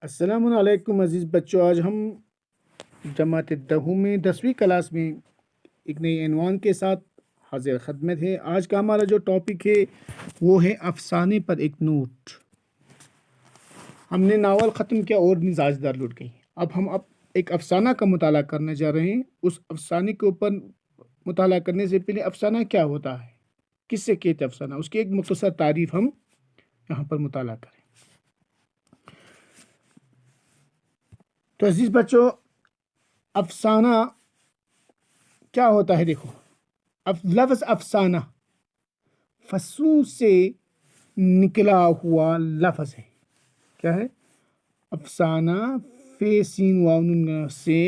السلام علیکم عزیز بچوں، آج ہم جماعت دہویں میں 10ویں کلاس میں ایک نئی عنوان کے ساتھ حاضر خدمت ہے۔ آج کا ہمارا جو ٹاپک ہے وہ ہے افسانے پر ایک نوٹ۔ ہم نے ناول ختم کیا اور مزاج دار لٹ گئی۔ اب ہم ایک افسانہ کا مطالعہ کرنے جا رہے ہیں۔ اس افسانے کے اوپر مطالعہ کرنے سے پہلے افسانہ کیا ہوتا ہے، کس سے کہتے افسانہ، اس کی ایک مختصر تعریف ہم یہاں پر مطالعہ کریں۔ تو عزیز بچوں، افسانہ کیا ہوتا ہے؟ دیکھو، لفظ افسانہ فسوں سے نکلا ہوا لفظ ہے۔ کیا ہے؟ افسانہ فے سین واو نون سے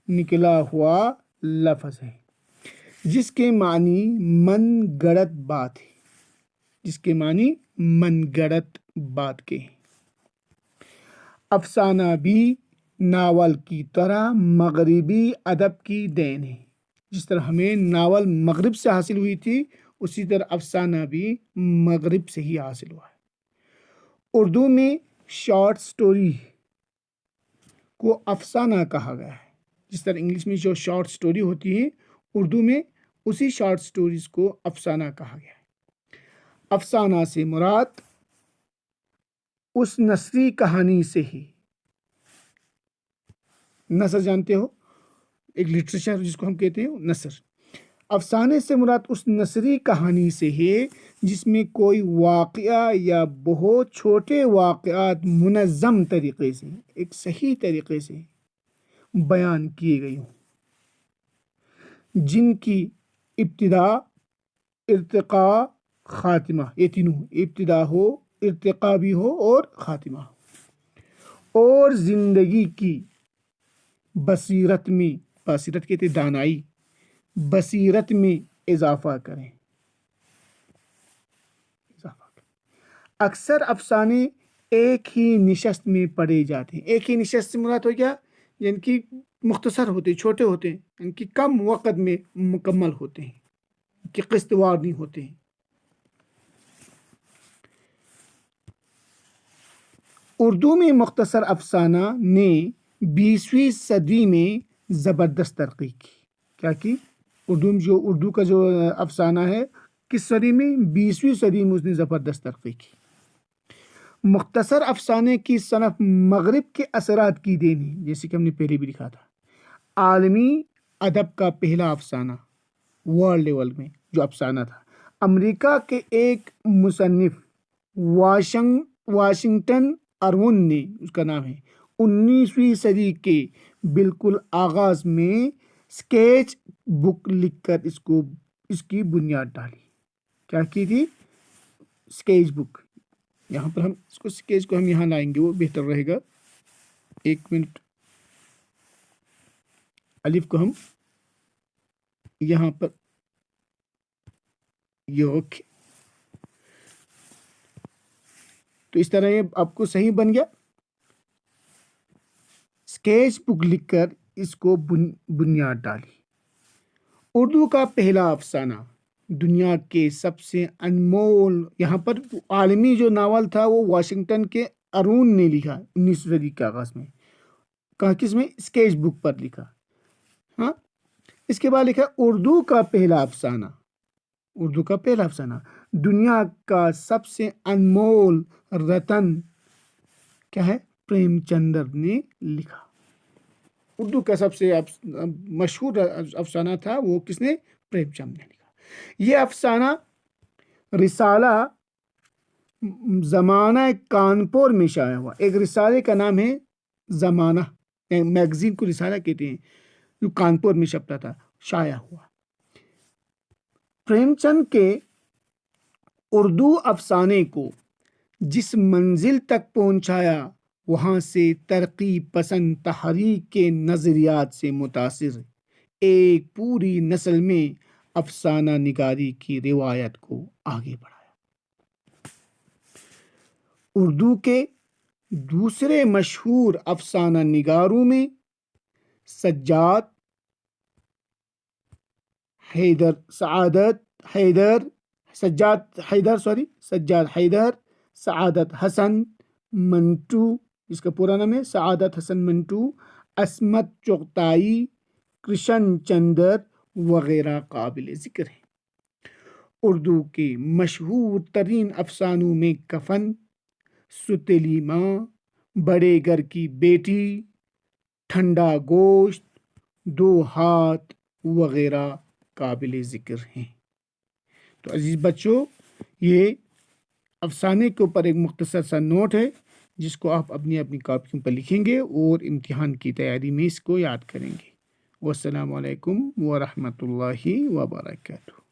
نکلا ہوا لفظ ہے، جس کے معنی من گڑت بات ہے، جس کے معنی من گڑت بات کے ہیں۔ افسانہ بھی ناول کی طرح مغربی ادب کی دین ہے۔ جس طرح ہمیں ناول مغرب سے حاصل ہوئی تھی، اسی طرح افسانہ بھی مغرب سے ہی حاصل ہوا ہے۔ اردو میں شارٹ سٹوری کو افسانہ کہا گیا ہے۔ جس طرح انگلش میں جو شارٹ سٹوری ہوتی ہے، اردو میں اسی شارٹ سٹوریز کو افسانہ کہا گیا ہے۔ افسانہ سے مراد اس نثری کہانی سے ہی، نثر جانتے ہو، ایک لٹریچر جس کو ہم کہتے ہیں نثر۔ افسانے سے مراد اس نثری کہانی سے ہے جس میں کوئی واقعہ یا بہت چھوٹے واقعات منظم طریقے سے، ایک صحیح طریقے سے بیان کیے گئے ہوں، جن کی ابتدا، ارتقاء، خاتمہ، یہ تینوں، ابتدا ہو، ارتقاء بھی ہو اور خاتمہ ہو، اور زندگی کی بصیرت میں، بصیرت کہتے دانائی، بصیرت میں اضافہ کریں۔ اکثر افسانے ایک ہی نشست میں پڑھے جاتے ہیں۔ ایک ہی نشست سے مراد ہو گیا جن کی مختصر ہوتے ہیں، چھوٹے ہوتے ہیں، ان کی کم وقت میں مکمل ہوتے ہیں، کہ قسط وار نہیں ہوتے ہیں۔ اردو میں مختصر افسانہ نے 20ویں صدی میں زبردست ترقی کی۔ کیا کی؟ اردو کا جو افسانہ ہے، کس صدی میں؟ 20ویں صدی میں اس نے زبردست ترقی کی۔ مختصر افسانے کی صنف مغرب کے اثرات کی دین ہے، جیسے کہ ہم نے پہلے بھی لکھا تھا۔ عالمی ادب کا پہلا افسانہ ورلڈ لیول میں جو افسانہ تھا، امریکہ کے ایک مصنف واشنگٹن ارون نے، اس کا نام ہے، 19ویں صدی کے بالکل آغاز میں سکیچ بک لکھ کر اس کی بنیاد ڈالی۔ کیا کی تھی؟ سکیچ بک۔ یہاں پر ہم اس کو سکیچ کو ہم یہاں لائیں گے، وہ بہتر رہے گا۔ ایک منٹ، الف کو ہم یہاں پر یہ رکھیں، تو اس طرح یہ آپ کو صحیح بن گیا۔ سکیچ بک لکھ کر اس کو بنیاد ڈالی۔ اردو کا پہلا افسانہ دنیا کے سب سے انمول، یہاں پر عالمی جو ناول تھا وہ واشنگٹن کے ارون نے لکھا 19ویں صدی کے آغاز میں۔ کہا کس میں؟ سکیچ بک پر لکھا۔ ہاں، اس کے بعد لکھا اردو کا پہلا افسانہ، اردو کا پہلا افسانہ دنیا کا سب سے انمول رتن کیا ہے؟ پریم چندر نے لکھا۔ اردو کا سب سے مشہور افسانہ تھا، وہ کس نے؟ پریم چند نے لکھا۔ یہ افسانہ رسالہ زمانہ کانپور میں شائع ہوا۔ ایک رسالے کا نام ہے زمانہ، میگزین کو رسالہ کہتے ہیں، جو کانپور میں چھپتا تھا، شائع ہوا۔ پریم چند کے اردو افسانے کو جس منزل تک پہنچایا، وہاں سے ترقی پسند تحریک کے نظریات سے متاثر ایک پوری نسل میں افسانہ نگاری کی روایت کو آگے بڑھایا۔ اردو کے دوسرے مشہور افسانہ نگاروں میں سجاد حیدر، سعادت حسن، منٹو اس کا پورا نام ہے سعادت حسن منٹو، عصمت چغتائی، کرشن چندر وغیرہ قابل ذکر ہیں۔ اردو کے مشہور ترین افسانوں میں کفن، ستیلی ماں، بڑے گھر کی بیٹی، ٹھنڈا گوشت، دو ہاتھ وغیرہ قابل ذکر ہیں۔ تو عزیز بچوں، یہ افسانے کے اوپر ایک مختصر سا نوٹ ہے جس کو آپ اپنی کاپیوں پر لکھیں گے اور امتحان کی تیاری میں اس کو یاد کریں گے۔ والسلام علیکم ورحمۃ اللہ وبرکاتہ۔